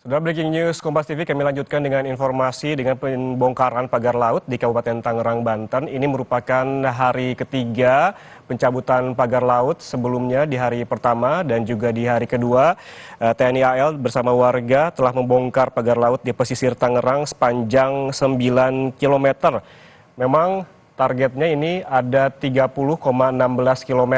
Sudah breaking news Kompas TV, kami lanjutkan dengan informasi dengan pembongkaran pagar laut di Kabupaten Tangerang, Banten. Ini merupakan hari ketiga pencabutan pagar laut. Sebelumnya di hari pertama dan juga di hari kedua, TNI AL bersama warga telah membongkar pagar laut di pesisir Tangerang sepanjang 9 km. Memang targetnya ini ada 30,16 km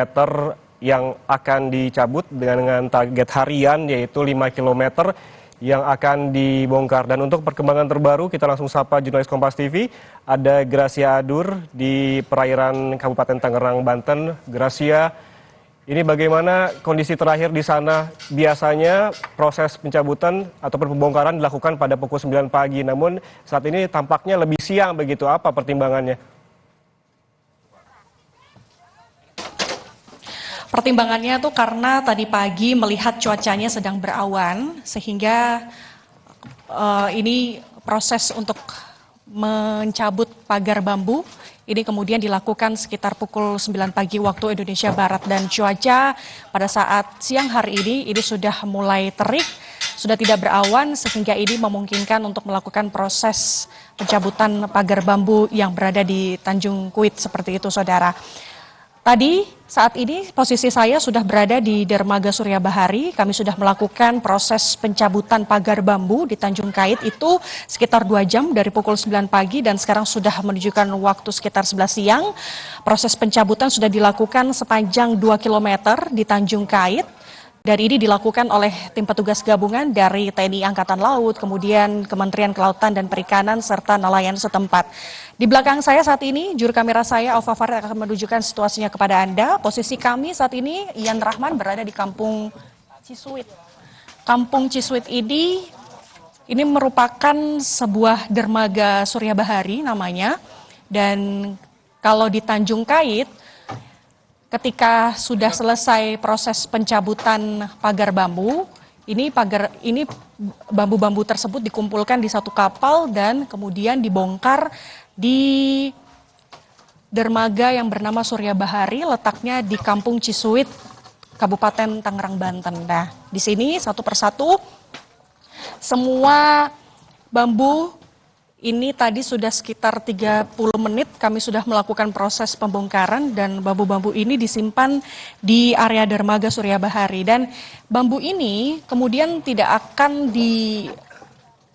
yang akan dicabut dengan target harian yaitu 5 km yang akan dibongkar. Dan untuk perkembangan terbaru kita langsung sapa jurnalis Kompas TV, ada Gracia Adur di perairan Kabupaten Tangerang, Banten. Gracia, ini bagaimana kondisi terakhir di sana? Biasanya proses pencabutan ataupun pembongkaran dilakukan pada pukul 9 pagi, namun saat ini tampaknya lebih siang begitu. Apa pertimbangannya? Pertimbangannya tuh karena tadi pagi melihat cuacanya sedang berawan sehingga ini proses untuk mencabut pagar bambu ini kemudian dilakukan sekitar pukul 9 pagi waktu Indonesia Barat, dan cuaca pada saat siang hari ini sudah mulai terik, sudah tidak berawan sehingga ini memungkinkan untuk melakukan proses pencabutan pagar bambu yang berada di Tanjung Kuit seperti itu, saudara. Tadi saat ini posisi saya sudah berada di Dermaga Surya Bahari. Kami sudah melakukan proses pencabutan pagar bambu di Tanjung Kait itu sekitar 2 jam dari pukul 9 pagi dan sekarang sudah menunjukkan waktu sekitar 11 siang. Proses pencabutan sudah dilakukan sepanjang 2 km di Tanjung Kait. Dan ini dilakukan oleh tim petugas gabungan dari TNI Angkatan Laut, kemudian Kementerian Kelautan dan Perikanan, serta nelayan setempat. Di belakang saya saat ini, juru kamera saya, Alfa Farid, akan menunjukkan situasinya kepada Anda. Posisi kami saat ini, Ian Rahman, berada di Kampung Cisuit. Kampung Cisuit ini merupakan sebuah dermaga Surya Bahari namanya. Dan kalau di Tanjung Kait, ketika sudah selesai proses pencabutan pagar bambu, ini bambu-bambu tersebut dikumpulkan di satu kapal dan kemudian dibongkar di dermaga yang bernama Surya Bahari, letaknya di Kampung Cisuit, Kabupaten Tangerang, Banten. Nah, di sini satu persatu semua bambu ini tadi sudah sekitar 30 menit kami sudah melakukan proses pembongkaran dan bambu-bambu ini disimpan di area dermaga Surya Bahari, dan bambu ini kemudian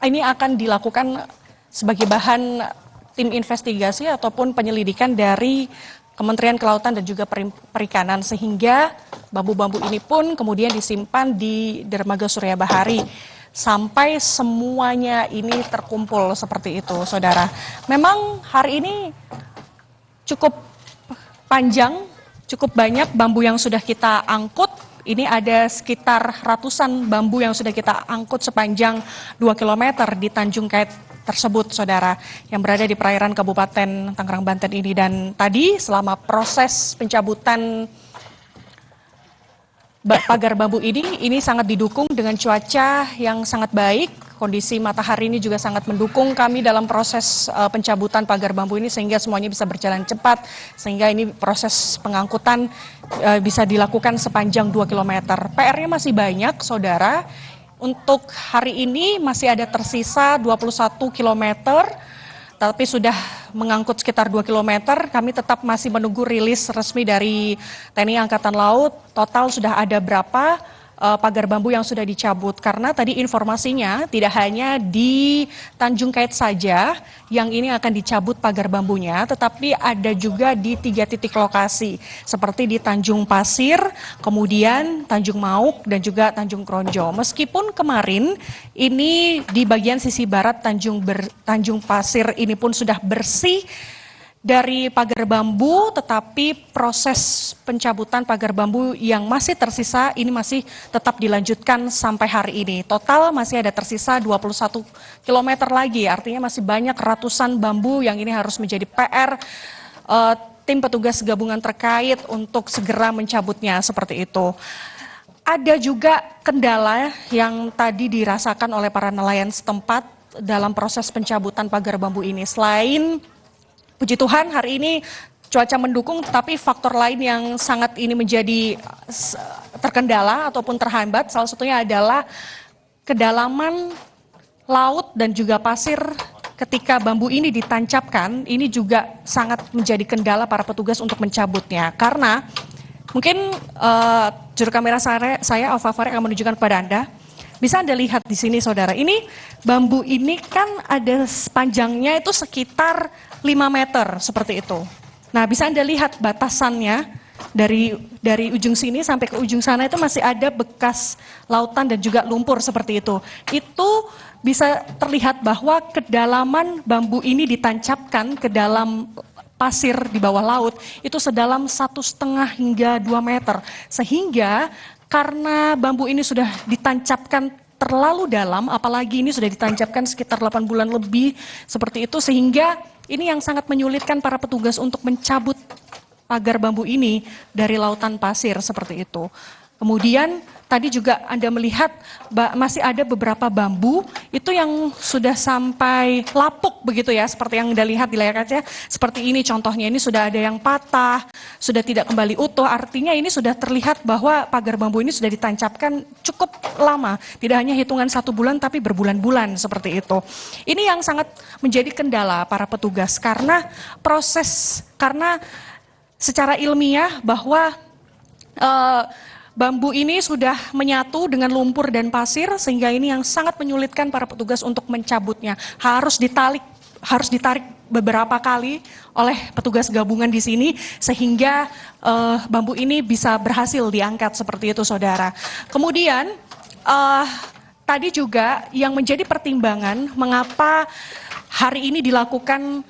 ini akan dilakukan sebagai bahan tim investigasi ataupun penyelidikan dari Kementerian Kelautan dan juga Perikanan, sehingga bambu-bambu ini pun kemudian disimpan di dermaga Surya Bahari sampai semuanya ini terkumpul seperti itu, saudara. Memang hari ini cukup panjang, cukup banyak bambu yang sudah kita angkut. Ini ada sekitar ratusan bambu yang sudah kita angkut sepanjang 2 km di Tanjung Kait tersebut, saudara, yang berada di perairan Kabupaten Tangerang, Banten ini. Dan tadi selama proses pencabutan pagar bambu ini sangat didukung dengan cuaca yang sangat baik. Kondisi matahari ini juga sangat mendukung kami dalam proses pencabutan pagar bambu ini sehingga semuanya bisa berjalan cepat, sehingga ini proses pengangkutan bisa dilakukan sepanjang 2 km. PR-nya masih banyak, saudara. Untuk hari ini masih ada tersisa 21 km. Tapi sudah mengangkut sekitar 2 km, kami tetap masih menunggu rilis resmi dari TNI Angkatan Laut. Total sudah ada berapa pagar bambu yang sudah dicabut. Karena tadi informasinya tidak hanya di Tanjung Kait saja yang ini akan dicabut pagar bambunya, tetapi ada juga di 3 titik lokasi. Seperti di Tanjung Pasir, kemudian Tanjung Mauk, dan juga Tanjung Kronjo. Meskipun kemarin ini di bagian sisi barat Tanjung Pasir ini pun sudah bersih dari pagar bambu, tetapi proses pencabutan pagar bambu yang masih tersisa ini masih tetap dilanjutkan sampai hari ini. Total masih ada tersisa 21 km lagi, artinya masih banyak ratusan bambu yang ini harus menjadi PR tim petugas gabungan terkait untuk segera mencabutnya seperti itu. Ada juga kendala yang tadi dirasakan oleh para nelayan setempat dalam proses pencabutan pagar bambu ini. Selain puji Tuhan hari ini cuaca mendukung, tetapi faktor lain yang sangat ini menjadi terkendala ataupun terhambat, salah satunya adalah kedalaman laut dan juga pasir ketika bambu ini ditancapkan, ini juga sangat menjadi kendala para petugas untuk mencabutnya. Karena mungkin juru kamera saya Alfa Fare akan menunjukkan kepada Anda. Bisa Anda lihat di sini saudara, ini bambu ini kan ada panjangnya itu sekitar 5 meter seperti itu. Nah bisa Anda lihat batasannya dari ujung sini sampai ke ujung sana itu masih ada bekas lautan dan juga lumpur seperti itu. Itu bisa terlihat bahwa kedalaman bambu ini ditancapkan ke dalam pasir di bawah laut itu sedalam 1,5 hingga 2 meter. Sehingga karena bambu ini sudah ditancapkan terlalu dalam, apalagi ini sudah ditancapkan sekitar 8 bulan lebih seperti itu, sehingga ini yang sangat menyulitkan para petugas untuk mencabut pagar bambu ini dari lautan pasir seperti itu. Kemudian tadi juga Anda melihat masih ada beberapa bambu itu yang sudah sampai lapuk begitu ya, seperti yang Anda lihat di layar kaca. Seperti ini contohnya, ini sudah ada yang patah, sudah tidak kembali utuh, artinya ini sudah terlihat bahwa pagar bambu ini sudah ditancapkan cukup lama. Tidak hanya hitungan 1 bulan tapi berbulan-bulan seperti itu. Ini yang sangat menjadi kendala para petugas karena secara ilmiah bahwa bambu ini sudah menyatu dengan lumpur dan pasir sehingga ini yang sangat menyulitkan para petugas untuk mencabutnya. Harus ditarik beberapa kali oleh petugas gabungan di sini sehingga bambu ini bisa berhasil diangkat seperti itu saudara. Kemudian tadi juga yang menjadi pertimbangan mengapa hari ini dilakukan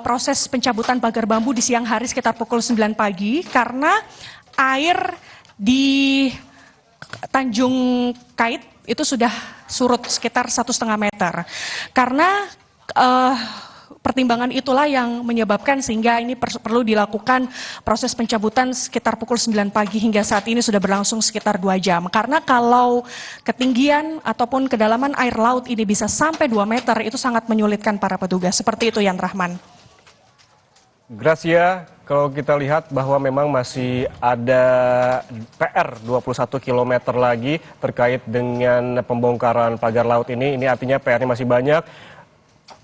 proses pencabutan pagar bambu di siang hari sekitar pukul 9 pagi karena air di Tanjung Kait itu sudah surut sekitar 1,5 meter. Karena pertimbangan itulah yang menyebabkan sehingga ini perlu dilakukan proses pencabutan sekitar pukul 9 pagi hingga saat ini sudah berlangsung sekitar 2 jam. Karena kalau ketinggian ataupun kedalaman air laut ini bisa sampai 2 meter itu sangat menyulitkan para petugas. Seperti itu Yan Rahman. Gracia, kalau kita lihat bahwa memang masih ada PR 21 km lagi terkait dengan pembongkaran pagar laut ini artinya PR-nya masih banyak.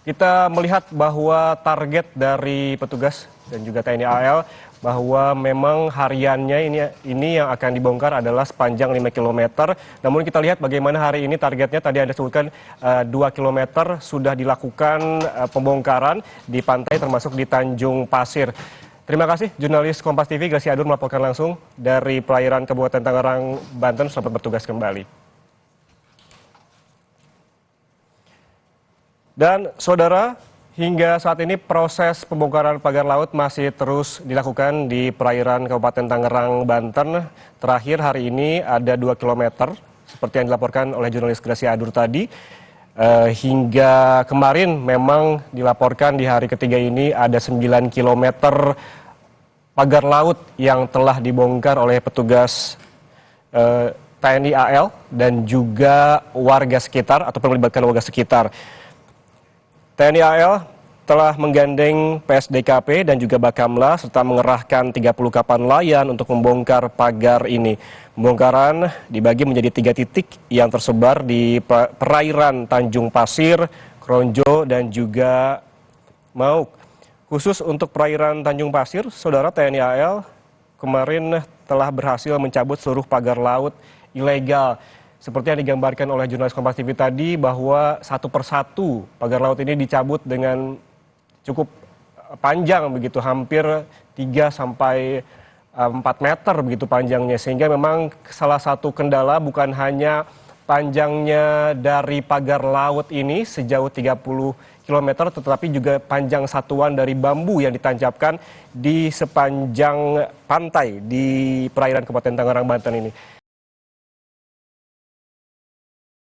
Kita melihat bahwa target dari petugas dan juga TNI AL bahwa memang hariannya ini yang akan dibongkar adalah sepanjang 5 km. Namun kita lihat bagaimana hari ini targetnya tadi Anda sebutkan 2 km sudah dilakukan pembongkaran di pantai termasuk di Tanjung Pasir. Terima kasih jurnalis Kompas TV Gracia Adur melaporkan langsung dari perairan Kabupaten Tangerang, Banten. Selamat bertugas kembali. Dan saudara, hingga saat ini proses pembongkaran pagar laut masih terus dilakukan di perairan Kabupaten Tangerang, Banten. Terakhir hari ini ada 2 km seperti yang dilaporkan oleh jurnalis Gracia Adur tadi. Hingga kemarin memang dilaporkan di hari ketiga ini ada 9 km pagar laut yang telah dibongkar oleh petugas TNI AL dan juga warga sekitar ataupun melibatkan warga sekitar. TNI AL telah menggandeng PSDKP dan juga Bakamla serta mengerahkan 30 kapal nelayan untuk membongkar pagar ini. Pembongkaran dibagi menjadi 3 titik yang tersebar di perairan Tanjung Pasir, Kronjo, dan juga Mauk. Khusus untuk perairan Tanjung Pasir, saudara TNI AL kemarin telah berhasil mencabut seluruh pagar laut ilegal. Seperti yang digambarkan oleh jurnalis Kompas TV tadi bahwa satu persatu pagar laut ini dicabut dengan cukup panjang begitu, hampir 3 sampai 4 meter begitu panjangnya. Sehingga memang salah satu kendala bukan hanya panjangnya dari pagar laut ini sejauh 30 km, tetapi juga panjang satuan dari bambu yang ditancapkan di sepanjang pantai di perairan Kabupaten Tangerang, Banten ini.